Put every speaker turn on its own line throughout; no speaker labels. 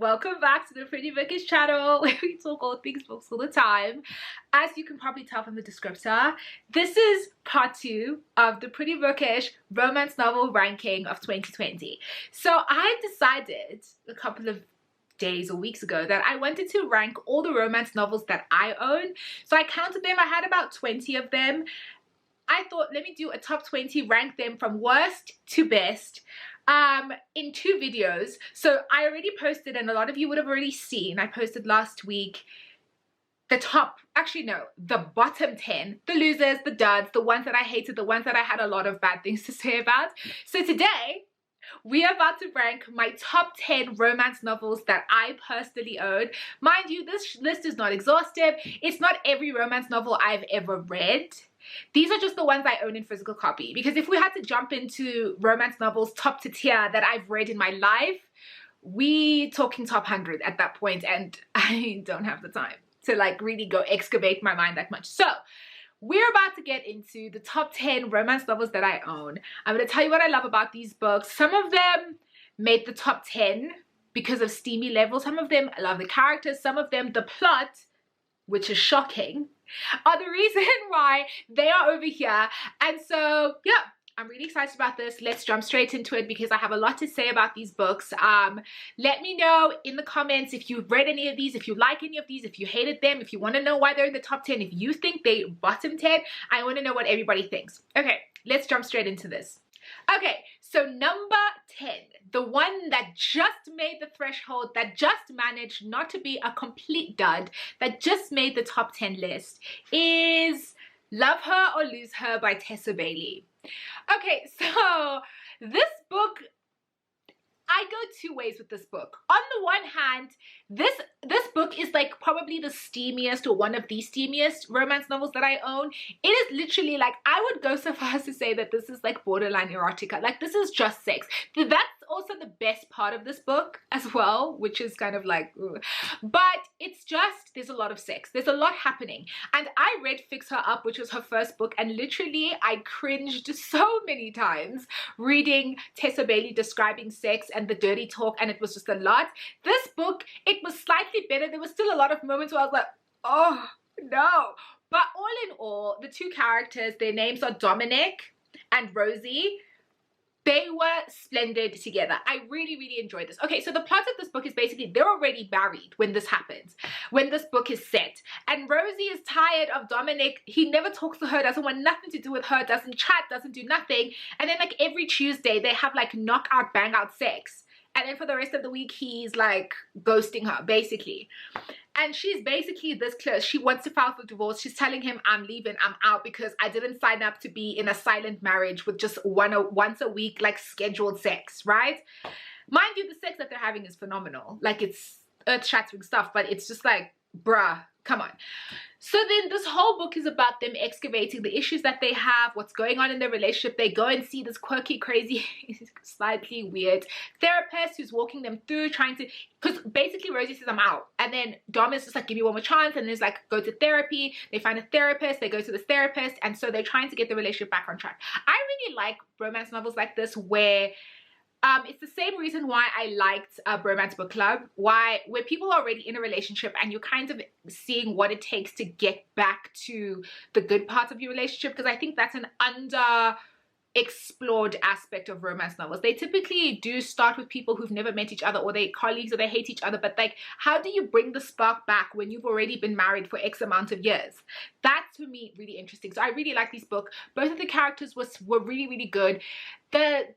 welcome back to the Pretty Bookish channel where we talk all things books all the time. As you can probably tell from the descriptor, this is part 2 of the Pretty Bookish romance novel ranking of 2020. So I decided a couple of days or weeks ago that I wanted to rank all the romance novels that I own. So I counted them. I had about 20 of them. I thought, let me do a top 20, rank them from worst to best in 2 videos. So I already posted, and a lot of you would have already seen, I posted last week the bottom 10, the losers, the duds, the ones that I hated, the ones that I had a lot of bad things to say about. So today we are about to rank my top 10 romance novels that I personally own. Mind you, this list is not exhaustive. It's not every romance novel I've ever read. These are just the ones I own in physical copy, because if we had to jump into romance novels top to tier that I've read in my life, we talking top 100 at that point, and I don't have the time to like really go excavate my mind that much. So we're about to get into the top 10 romance novels that I own. I'm going to tell you what I love about these books. Some of them made the top 10 because of steamy level. Some of them I love the characters. Some of them the plot, which is shocking, are the reason why they are over here. And so yeah, I'm really excited about this. Let's jump straight into it because I have a lot to say about these books. Let me know in the comments if you've read any of these, if you like any of these, if you hated them, if you want to know why they're in the top 10, if you think they bottom 10. I want to know what everybody thinks. Okay, let's jump straight into this. Okay, so number 10, the one that just made the threshold, that just managed not to be a complete dud, that just made the top 10 list, is Love Her or Lose Her by Tessa Bailey. Okay, so this book, I go 2 ways with this book. On the one hand, this book is like probably the steamiest, or one of the steamiest romance novels that I own. It is literally like, I would go so far as to say that this is like borderline erotica. Like, this is just sex. That's also the best part of this book as well, which is kind of like, ugh. But it's just, there's a lot of sex. There's a lot happening. And I read Fix Her Up, which was her first book, and literally I cringed so many times reading Tessa Bailey describing sex and the dirty talk, and it was just a lot. This book, it was slightly better. There was still a lot of moments where I was like, oh no. But all in all, the 2 characters, their names are Dominic and Rosie. They were splendid together. I really, really enjoyed this. Okay, so the plot of this book is basically they're already married when this happens, when this book is set. And Rosie is tired of Dominic. He never talks to her, doesn't want nothing to do with her, doesn't chat, doesn't do nothing. And then like every Tuesday, they have like knockout, bang out sex. And then for the rest of the week, he's like ghosting her, basically. And she's basically this close. She wants to file for divorce. She's telling him, I'm leaving, I'm out, because I didn't sign up to be in a silent marriage with just once a week, like scheduled sex, right? Mind you, the sex that they're having is phenomenal. Like, it's earth-shattering stuff, but it's just like, bruh, come on. So then this whole book is about them excavating the issues that they have, what's going on in their relationship. They go and see this quirky, crazy, slightly weird therapist who's walking them through, trying to, because basically Rosie says, I'm out. And then Dom is just like, give me one more chance. And there's like, go to therapy. They find a therapist. They go to this therapist. And so they're trying to get the relationship back on track. I really like romance novels like this where it's the same reason why I liked Bromance Book Club, where people are already in a relationship and you're kind of seeing what it takes to get back to the good parts of your relationship, because I think that's an explored aspect of romance novels. They typically do start with people who've never met each other, or they're colleagues, or they hate each other, but like, how do you bring the spark back when you've already been married for X amount of years? That's, for me, really interesting. So I really like this book. Both of the characters were really, really good. The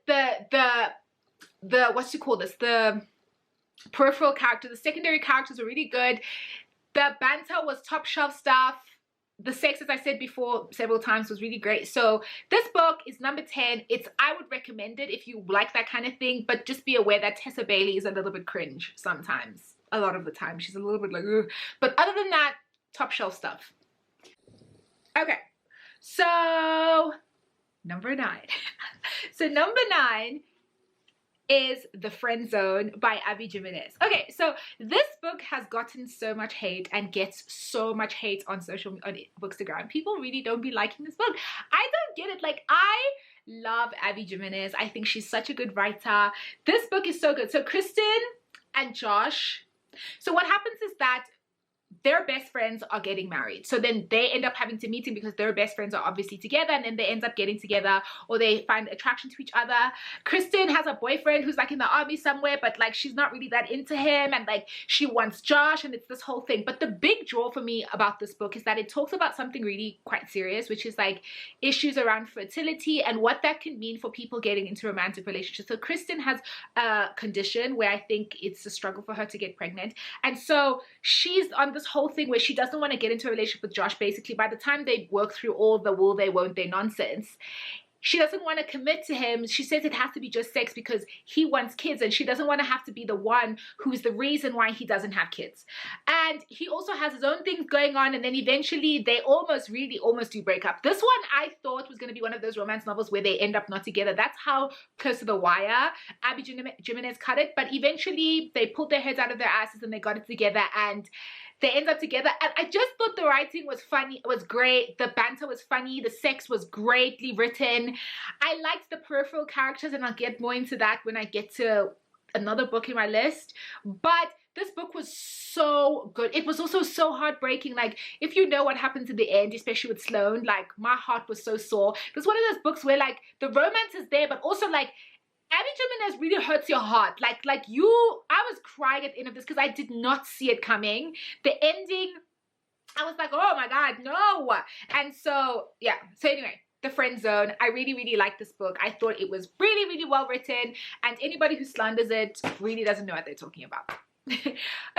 peripheral character, the secondary characters were really good. The banter was top shelf stuff. The sex, as I said before several times, was really great. So this book is number 10. I would recommend it if you like that kind of thing, but just be aware that Tessa Bailey is a little bit cringe sometimes. A lot of the time she's a little bit like, ugh. But other than that, top shelf stuff. Okay, so number 9. So number 9 is The Friend Zone by Abby Jimenez. Okay, so this book has gotten so much hate and gets so much hate on Bookstagram. People really don't be liking this book. I don't get it. Like, I love Abby Jimenez. I think she's such a good writer. This book is so good. So Kristen and Josh. So what happens is that their best friends are getting married, so then they end up having to meet him because their best friends are obviously together, and then they end up getting together, or they find attraction to each other. Kristen has a boyfriend who's like in the army somewhere, but like she's not really that into him, and like she wants Josh, and it's this whole thing. But the big draw for me about this book is that it talks about something really quite serious, which is like issues around fertility and what that can mean for people getting into romantic relationships. So Kristen has a condition where I think it's a struggle for her to get pregnant, and so she's on this whole thing where she doesn't want to get into a relationship with Josh. Basically, by the time they work through all the will they won't they nonsense, she doesn't want to commit to him. She says it has to be just sex because he wants kids, and she doesn't want to have to be the one who's the reason why he doesn't have kids. And he also has his own things going on, and then eventually they almost do break up. This one I thought was going to be one of those romance novels where they end up not together. That's how close to the wire Abby Jimenez cut it. But eventually they pulled their heads out of their asses and they got it together, and they end up together. And I just thought the writing was funny. It was great. The banter was funny. The sex was greatly written. I liked the peripheral characters, and I'll get more into that when I get to another book in my list. But this book was so good. It was also so heartbreaking. Like, if you know what happens in the end, especially with Sloane, like my heart was so sore. It was one of those books where like the romance is there, but also like Abby Jimenez really hurts your heart. I was crying at the end of this because I did not see it coming. The ending, I was like, oh my God, no. And so, yeah. So anyway, The Friend Zone. I really, really liked this book. I thought it was really, really well written. And anybody who slanders it really doesn't know what they're talking about.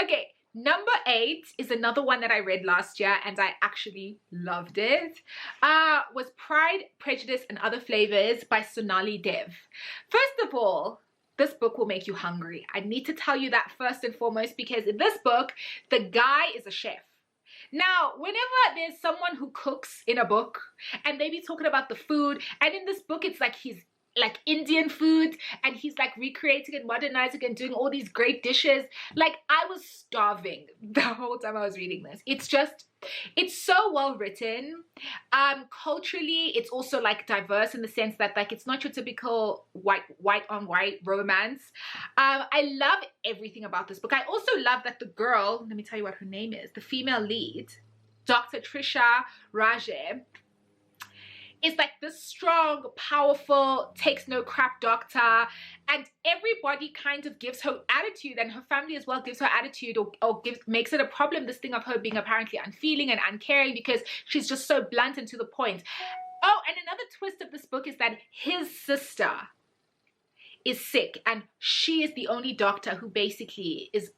Okay. Number 8 is another one that I read last year, and I actually loved it. Was Pride, Prejudice, and Other Flavors by Sonali Dev. First of all, this book will make you hungry. I need to tell you that first and foremost, because in this book, the guy is a chef. Now, whenever there's someone who cooks in a book and they be talking about the food, and in this book, it's like he's like Indian food, and he's like recreating and modernizing and doing all these great dishes. Like, I was starving the whole time I was reading this. It's so well written. Culturally, it's also like diverse in the sense that like it's not your typical white on white romance. I love everything about this book. I also love that the girl, let me tell you what her name is, the female lead, Dr. Trisha Raje, is like this strong, powerful, takes no crap doctor, and everybody kind of gives her attitude, and her family as well gives her attitude, or makes it a problem, this thing of her being apparently unfeeling and uncaring because she's just so blunt and to the point. Oh, and another twist of this book is that his sister is sick, and she is the only doctor who basically is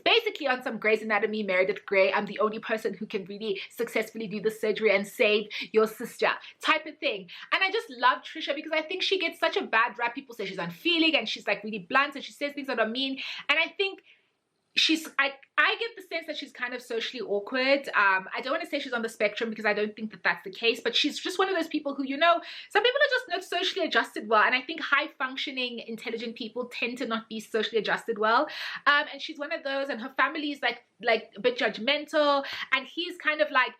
basically on some Grey's Anatomy, Meredith Grey, I'm the only person who can really successfully do the surgery and save your sister type of thing. And I just love Trisha because I think she gets such a bad rap. People say she's unfeeling and she's like really blunt and she says things that are mean, and I think I get the sense that she's kind of socially awkward. I don't want to say she's on the spectrum because I don't think that that's the case, but she's just one of those people who, you know, some people are just not socially adjusted well, and I think high functioning, intelligent people tend to not be socially adjusted well. And she's one of those, and her family is like a bit judgmental, and he's kind of like,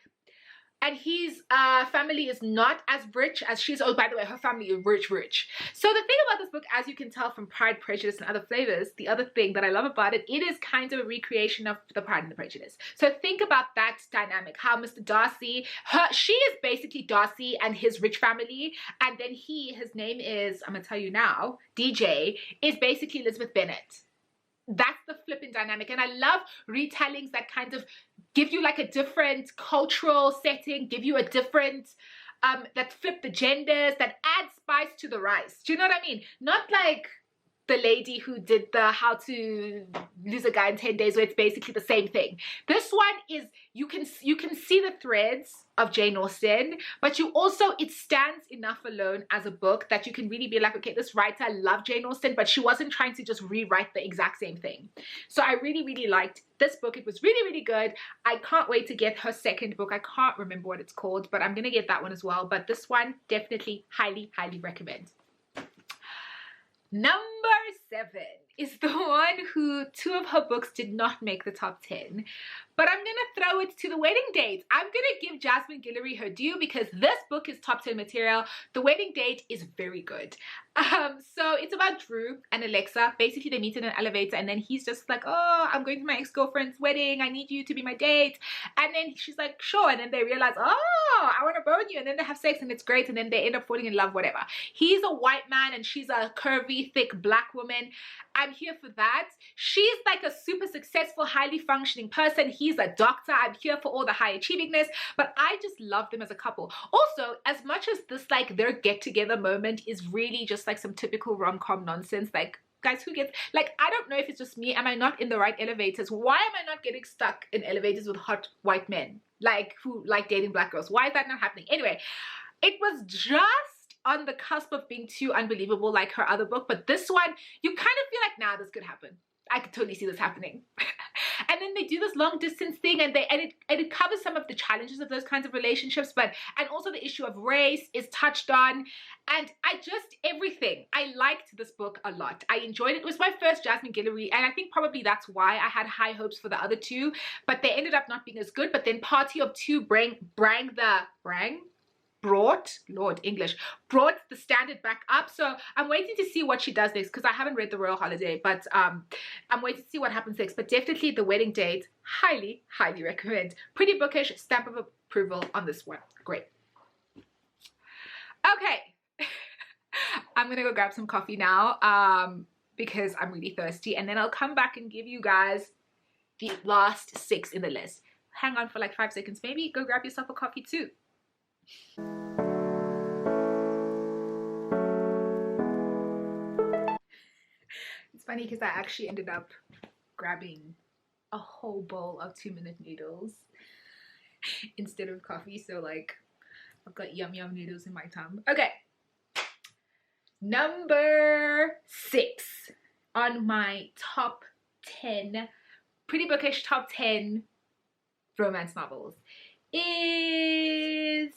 and his family is not as rich as she's. Oh, by the way, her family is rich. So the thing about this book, as you can tell from Pride, Prejudice, and Other Flavors, the other thing that I love about it, it is kind of a recreation of the Pride and the Prejudice. So think about that dynamic, how Mr. Darcy, she is basically Darcy and his rich family, and then his name is, I'm gonna tell you now, DJ, is basically Elizabeth Bennet. That's the flipping dynamic, and I love retellings that kind of give you like a different cultural setting, give you a different, that flip the genders, that add spice to the rice. Do you know what I mean? Not like the lady who did the How to Lose a Guy in 10 Days, where it's basically the same thing. This one is, you can see the threads of Jane Austen, but you also, it stands enough alone as a book that you can really be like, okay, this writer loved Jane Austen, but she wasn't trying to just rewrite the exact same thing. So I really, really liked this book. It was really, really good. I can't wait to get her second book. I can't remember what it's called, but I'm gonna get that one as well. But this one, definitely, highly, highly recommend. Number 7 is the one who 2 of her books did not make the top 10, but I'm gonna throw it to The Wedding Date. I'm gonna give Jasmine Guillory her due because this book is top 10 material. The Wedding Date is very good. So it's about Drew and Alexa. Basically, they meet in an elevator, and then he's just like, oh, I'm going to my ex-girlfriend's wedding. I need you to be my date. And then she's like, sure. And then they realize, oh, I want to bone you. And then they have sex, and it's great. And then they end up falling in love, whatever. He's a white man, and she's a curvy, thick black woman. I'm here for that. She's like a super successful, highly functioning person. He's a doctor. I'm here for all the high achievingness, but I just love them as a couple. Also, as much as this, like, their get-together moment is really just like some typical rom-com nonsense, like, guys, who gets, like, I don't know if it's just me. Am I not in the right elevators? Why am I not getting stuck in elevators with hot white men, like, who like dating black girls? Why is that not happening? Anyway, it was just on the cusp of being too unbelievable like her other book, but this one, you kind of feel like, nah, this could happen. I could totally see this happening. And then they do this long distance thing, and it covers some of the challenges of those kinds of relationships, and also the issue of race is touched on, and everything. I liked this book a lot. I enjoyed it. It was my first Jasmine Guillory, and I think probably that's why I had high hopes for the other two, but they ended up not being as good. But then Party of Two brought the standard back up. So I'm waiting to see what she does next, because I haven't read The Royal Holiday, but I'm waiting to see what happens next. But definitely The Wedding Date, highly recommend. Pretty bookish, stamp of approval on this one. Great. Okay. I'm gonna go grab some coffee now because I'm really thirsty, and then I'll come back and give you guys the last 6 in the list. Hang on for like 5 seconds, maybe go grab yourself a coffee too. It's funny because I actually ended up grabbing a whole bowl of 2-minute noodles instead of coffee, so like I've got yum noodles in my tongue. Okay, number 6 on my top 10 pretty bookish top 10 romance novels is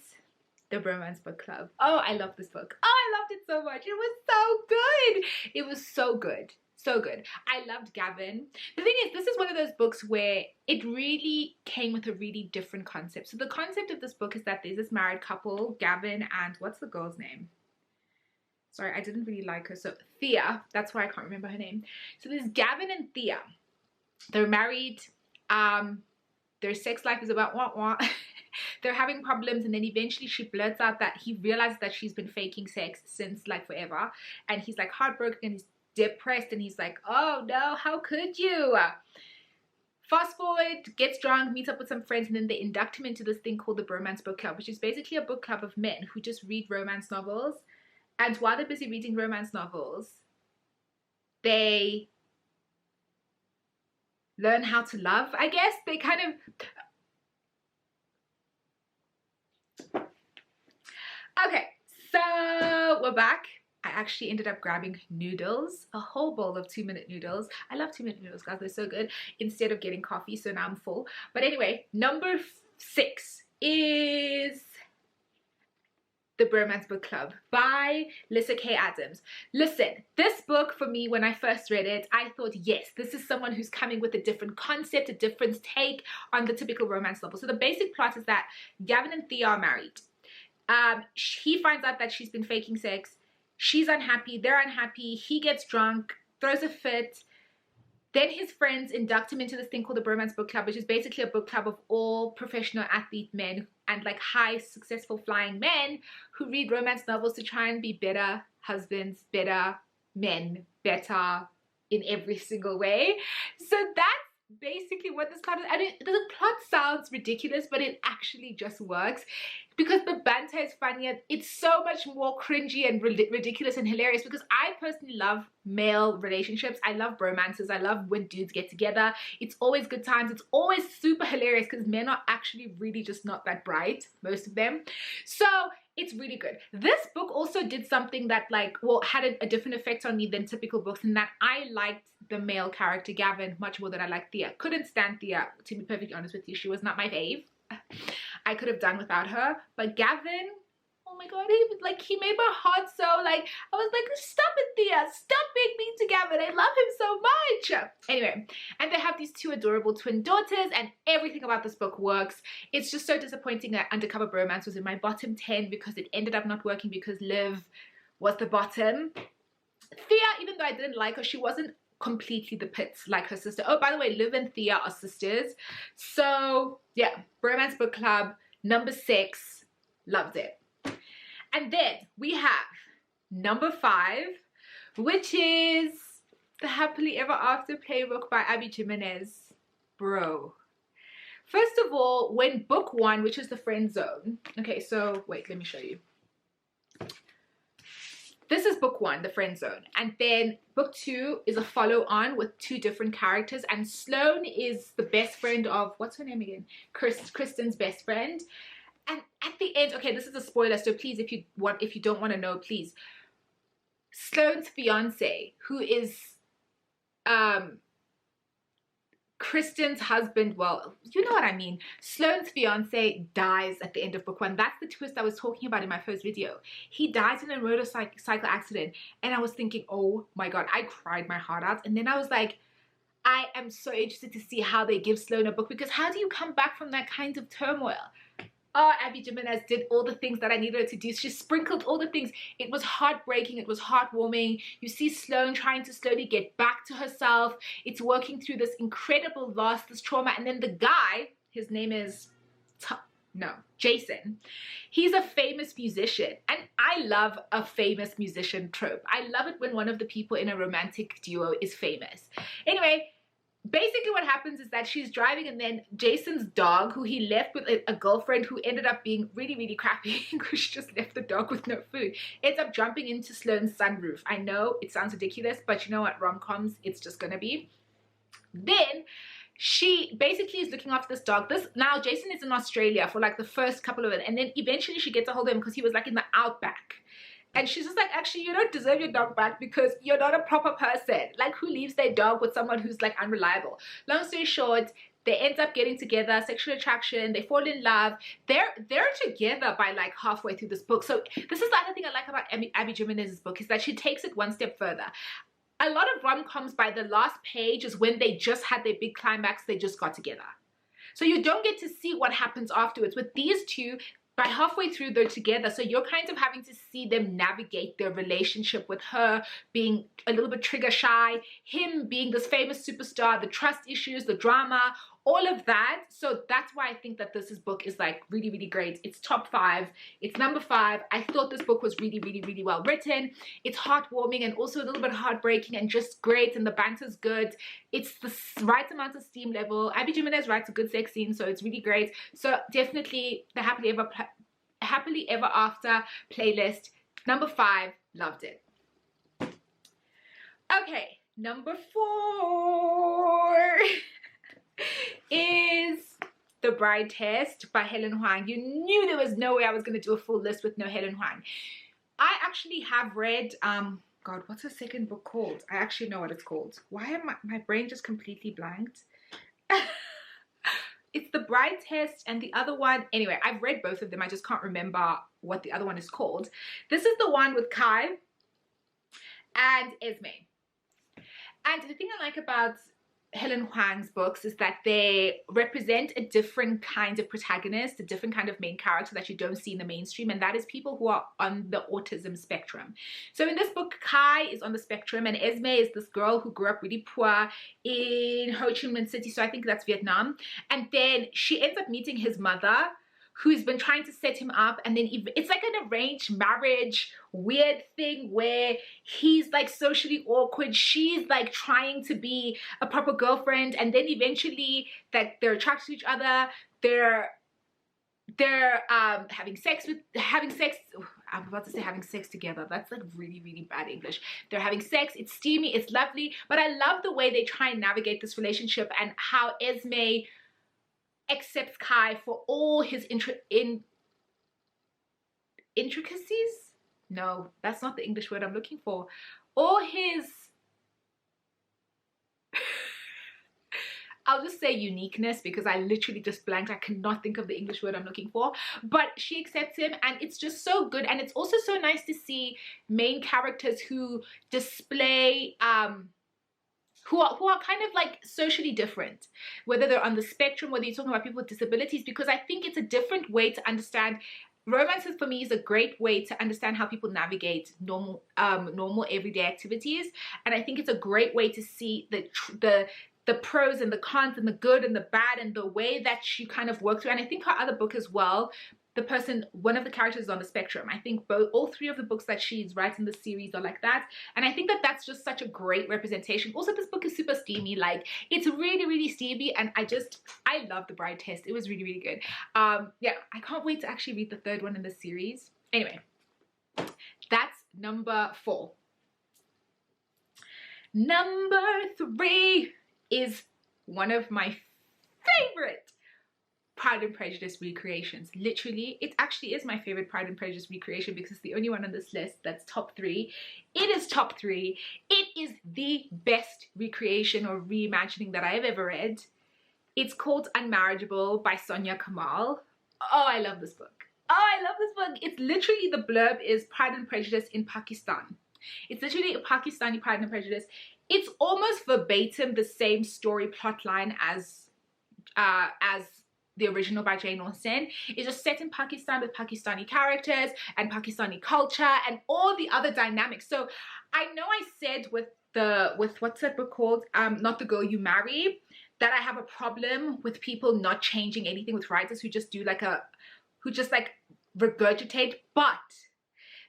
The Bromance Book Club. Oh, I love this book. Oh, I loved it so much. It was so good. It was so good. So good. I loved Gavin. The thing is, this is one of those books where it really came with a really different concept. So the concept of this book is that there's this married couple, Gavin and what's the girl's name? Sorry, I didn't really like her. So Thea, that's why I can't remember her name. So there's Gavin and Thea. They're married. Their sex life is about wah. They're having problems, and then eventually she blurts out that he realizes that she's been faking sex since like forever, and he's like heartbroken and he's depressed, and he's like, oh no, how could you? Fast forward, gets drunk, meets up with some friends, and then they induct him into this thing called the Bromance Book Club, which is basically a book club of men who just read romance novels, and while they're busy reading romance novels, they learn how to love, I guess. They kind of... Okay, so we're back. I actually ended up grabbing noodles, a whole bowl of 2-minute noodles. I love 2-minute noodles, guys. They're so good, instead of getting coffee, so now I'm full. But anyway, number 6 is The Bromance Book Club by Lyssa Kay Adams. Listen, this book for me, when I first read it, I thought, yes, this is someone who's coming with a different concept, a different take on the typical romance novel. So the basic plot is that Gavin and Thea are married. He finds out that she's been faking sex. She's unhappy. They're unhappy. He gets drunk, throws a fit. Then his friends induct him into this thing called the Bromance Book Club, which is basically a book club of all professional athlete men and like high successful flying men who read romance novels to try and be better husbands, better men, better in every single way. So that's basically what this plot is. I mean, the plot sounds ridiculous, but it actually just works because the banter is funnier. It's so much more cringy and ridiculous and hilarious because I personally love male relationships. I love romances. I love when dudes get together. It's always good times. It's always super hilarious because men are actually really just not that bright, most of them. So it's really good. This book also did something that had a different effect on me than typical books, in that I liked the male character Gavin much more than I liked Thea. Couldn't stand Thea, to be perfectly honest with you. She was not my fave. I could have done without her. But Gavin, oh my god, he made my heart so, like, I was like, stop it, Thea, stop being mean to Gavin, I love him so much. Anyway, and they have these two adorable twin daughters, and everything about this book works. It's just so disappointing that Undercover Bromance was in my bottom 10 because it ended up not working because Liv was the bottom. Thea, even though I didn't like her, she wasn't completely the pits like her sister. Oh, by the way, Liv and Thea are sisters. So yeah, Bromance Book Club, number 6, loved it. And then we have number 5, which is The Happily Ever After playbook by Abby Jimenez. Bro, first of all, when book 1, which is The Friend Zone, okay, so wait, let me show you. This is book 1, The Friend Zone, and then book 2 is a follow-on with 2 different characters, and Sloane is the best friend of, what's her name again? Kristen's best friend. And at the end, okay, this is a spoiler, so please, if you don't want to know, please. Sloane's fiance, who is Kristen's husband, well, you know what I mean. Sloane's fiance dies at the end of book 1. That's the twist I was talking about in my first video. He dies in a motorcycle accident, and I was thinking, oh my god, I cried my heart out. And then I was like, I am so interested to see how they give Sloane a book, because how do you come back from that kind of turmoil? Oh, Abby Jimenez did all the things that I needed her to do. She sprinkled all the things. It was heartbreaking. It was heartwarming. You see Sloane trying to slowly get back to herself. It's working through this incredible loss, this trauma. And then the guy, his name is, Jason. He's a famous musician. And I love a famous musician trope. I love it when one of the people in a romantic duo is famous. Anyway, basically what happens is that she's driving, and then Jason's dog, who he left with a girlfriend who ended up being really, really crappy because she just left the dog with no food, ends up jumping into Sloane's sunroof. I know it sounds ridiculous, but you know what, rom-coms, it's just gonna be. Then she basically is looking after this dog. Now Jason is in Australia for like the first couple of it, and then eventually she gets a hold of him because he was like in the outback. And she's just like, actually, you don't deserve your dog back because you're not a proper person. Like, who leaves their dog with someone who's like unreliable? Long story short, they end up getting together, sexual attraction, they fall in love. They're together by like halfway through this book. So this is the other thing I like about Abby Jimenez's book, is that she takes it one step further. A lot of rom-coms, by the last page is when they just had their big climax, they just got together. So you don't get to see what happens afterwards. With these two, by halfway through they're together, so you're kind of having to see them navigate their relationship, with her being a little bit trigger shy, him being this famous superstar, the trust issues, the drama, all of that. So that's why I think that this book is like really, really great. It's top 5. It's number 5. I thought this book was really, really, really well written. It's heartwarming and also a little bit heartbreaking and just great, and the banter's good. It's the right amount of steam level. Abby Jimenez writes a good sex scene, so it's really great. So definitely the Happily Ever After playlist, number 5, loved it. Okay, number 4 is The Bride Test by Helen Huang. You knew there was no way I was going to do a full list with no Helen Huang. I actually have read, God, what's her second book called? I actually know what it's called. Why am my brain just completely blanked? It's The Bride Test and the other one. Anyway, I've read both of them. I just can't remember what the other one is called. This is the one with Kai and Esme. And the thing I like about Helen Huang's books is that they represent a different kind of protagonist, a different kind of main character that you don't see in the mainstream, and that is people who are on the autism spectrum. So in this book, Kai is on the spectrum, and Esme is this girl who grew up really poor in Ho Chi Minh City, so I think that's Vietnam. And then she ends up meeting his mother, who's been trying to set him up, and then it's like an arranged marriage weird thing where he's like socially awkward, she's like trying to be a proper girlfriend, and then eventually that they're attracted to each other, they're having sex together. That's like really, really bad English. They're having sex, it's steamy, it's lovely, but I love the way they try and navigate this relationship and how Esme accepts Kai for all his intricacies. No, that's not the English word I'm looking for. All his I'll just say uniqueness, because I literally just blanked. I cannot think of the English word I'm looking for, but she accepts him, and it's just so good. And it's also so nice to see main characters who display who are kind of like socially different, whether they're on the spectrum, whether you're talking about people with disabilities, because I think it's a different way to understand. Romances for me is a great way to understand how people navigate normal everyday activities, and I think it's a great way to see the pros and the cons and the good and the bad and the way that she kind of worked through. And I think her other book as well, one of the characters is on the spectrum. I think all three of the books that she's writing the series are like that, and I think that that's just such a great representation. Also, this book is super steamy, like it's really, really steamy, and I love The Bride Test. It was really, really good. Yeah, I can't wait to actually read the third one in the series. Anyway, that's number 4. Number 3 is one of my favorite Pride and Prejudice recreations. Literally, it actually is my favorite Pride and Prejudice recreation, because it's the only one on this list that's top 3. It is top 3. It is the best recreation or reimagining that I have ever read. It's called Unmarriageable by Sonia Kamal. Oh, I love this book. Oh, I love this book. It's literally, the blurb is Pride and Prejudice in Pakistan. It's literally a Pakistani Pride and Prejudice. It's almost verbatim the same story plot line as the original by Jane Austen. It's just set in Pakistan with Pakistani characters and Pakistani culture and all the other dynamics. So I know I said with what's that book called? Not the Girl You Marry, that I have a problem with people not changing anything with writers who just regurgitate, but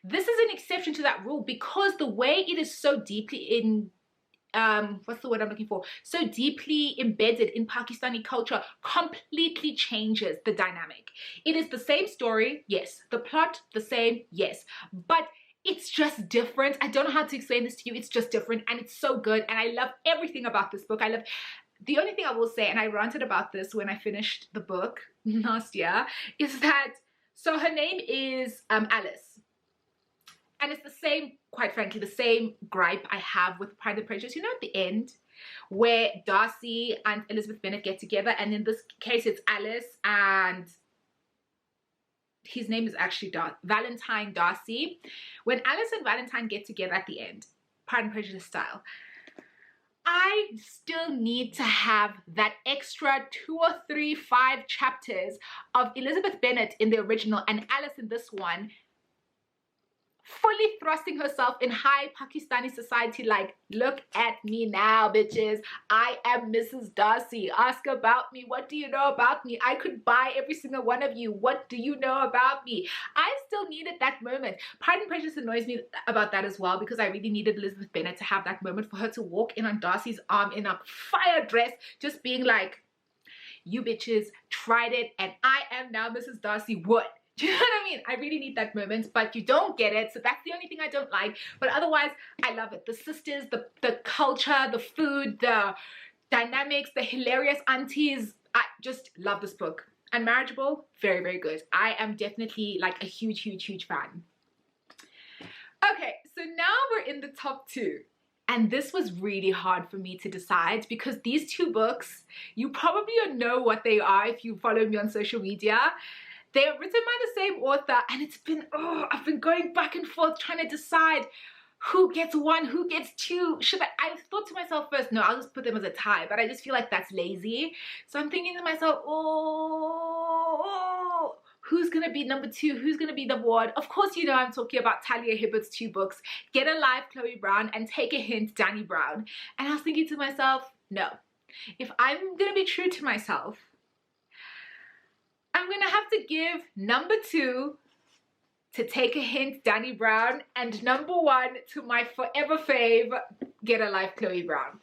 this is an exception to that rule, because the way it is so deeply in what's the word I'm looking for? So deeply embedded in Pakistani culture, completely changes the dynamic. It is the same story, yes. The plot, the same, yes. But it's just different. I don't know how to explain this to you. It's just different, and it's so good. And I love everything about this book. The only thing I will say, and I ranted about this when I finished the book last year, is that, so her name is Alice. And it's the same, quite frankly, the same gripe I have with Pride and Prejudice. You know, at the end, where Darcy and Elizabeth Bennet get together, and in this case, it's Alice and his name is actually Valentine Darcy. When Alice and Valentine get together at the end, Pride and Prejudice style, I still need to have that extra 2 or 3, 5 chapters of Elizabeth Bennet in the original and Alice in this one, fully thrusting herself in high Pakistani society, like, look at me now, bitches. I am Mrs. Darcy. Ask about me. What do you know about me? I could buy every single one of you. What do you know about me? I still needed that moment. Pride and Prejudice annoys me about that as well, because I really needed Elizabeth Bennet to have that moment, for her to walk in on Darcy's arm in a fire dress, just being like, you bitches tried it, and I am now Mrs. Darcy Wood. Do you know what I mean? I really need that moment, but you don't get it. So that's the only thing I don't like. But otherwise, I love it. The sisters, the culture, the food, the dynamics, the hilarious aunties. I just love this book. Unmarriageable, very, very good. I am definitely like a huge, huge, huge fan. Okay, so now we're in the top 2. And this was really hard for me to decide, because these 2 books, you probably know what they are if you follow me on social media. They are written by the same author, and it's been, I've been going back and forth trying to decide who gets 1, who gets 2. I thought to myself first, no, I'll just put them as a tie, but I just feel like that's lazy. So I'm thinking to myself, who's gonna be number 2? Who's gonna be number 1? Of course, you know I'm talking about Talia Hibbert's 2 books, Get a Life, Chloe Brown, and Take a Hint, Danny Brown. And I was thinking to myself, no, if I'm gonna be true to myself, I'm gonna have to give number 2 to Take a Hint, Danny Brown, and number 1 to my forever fave, Get a Life, Chloe Brown.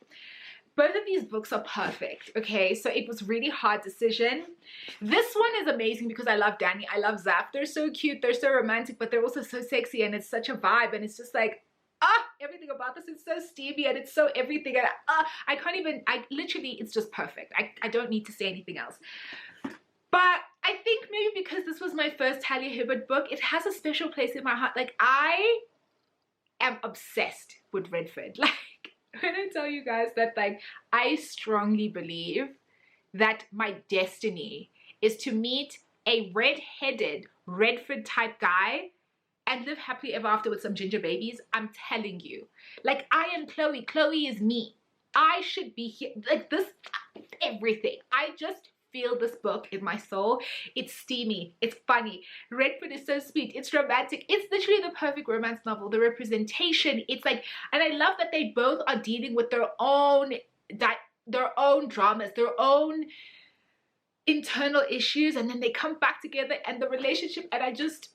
Both of these books are perfect, okay? So it was really hard decision. This one is amazing because I love Danny, I love Zaf. They're so cute, they're so romantic, but they're also so sexy, and it's such a vibe, and it's just like, everything about this is so steamy, and it's so everything, and literally, it's just perfect. I don't need to say anything else. But I think maybe because this was my first Talia Hibbert book, it has a special place in my heart. Like, I am obsessed with Redford. Like, when I tell you guys that, like, I strongly believe that my destiny is to meet a red-headed Redford type guy and live happily ever after with some ginger babies. I'm telling you, like, I am Chloe. Chloe is me. I should be here. Like, this, everything. I just feel this book in my soul. It's steamy, it's funny, Redford is so sweet, it's romantic, it's literally the perfect romance novel. The representation, it's like, and I love that they both are dealing with their own dramas, their own internal issues, and then they come back together and the relationship, and I just,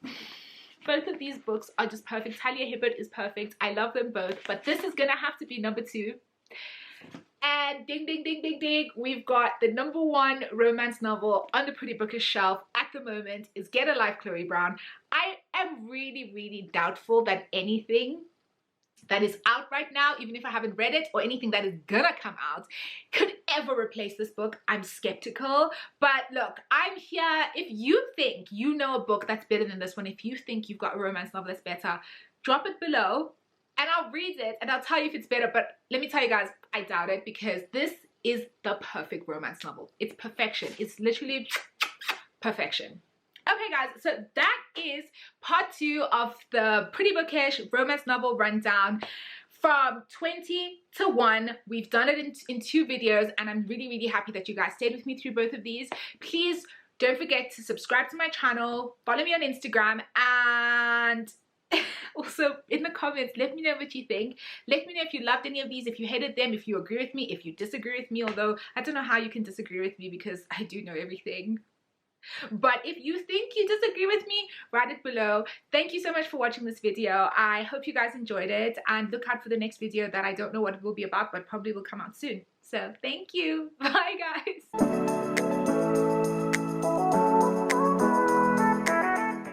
both of these books are just perfect. Talia Hibbert is perfect. I love them both, but this is gonna have to be number 2. And ding, ding, ding, ding, ding, we've got the number 1 romance novel on the Pretty Bookish shelf at the moment is Get a Life, Chloe Brown. I am really, really doubtful that anything that is out right now, even if I haven't read it, or anything that is gonna come out, could ever replace this book. I'm skeptical, but look, I'm here. If you think you know a book that's better than this one, if you think you've got a romance novel that's better, drop it below and I'll read it and I'll tell you if it's better. But let me tell you guys, I doubt it, because this is the perfect romance novel. It's perfection. It's literally perfection. Okay guys, so that is part 2 of the Pretty Bookish romance novel rundown from 20 to 1. We've done it in 2 videos, and I'm really, really happy that you guys stayed with me through both of these. Please don't forget to subscribe to my channel, follow me on Instagram, and also in the comments, let me know what you think. Let me know if you loved any of these, if you hated them, if you agree with me, if you disagree with me, although I don't know how you can disagree with me because I do know everything. But if you think you disagree with me, write it below. Thank you so much for watching this video. I hope you guys enjoyed it, and look out for the next video that I don't know what it will be about, but probably will come out soon. So thank you. Bye guys.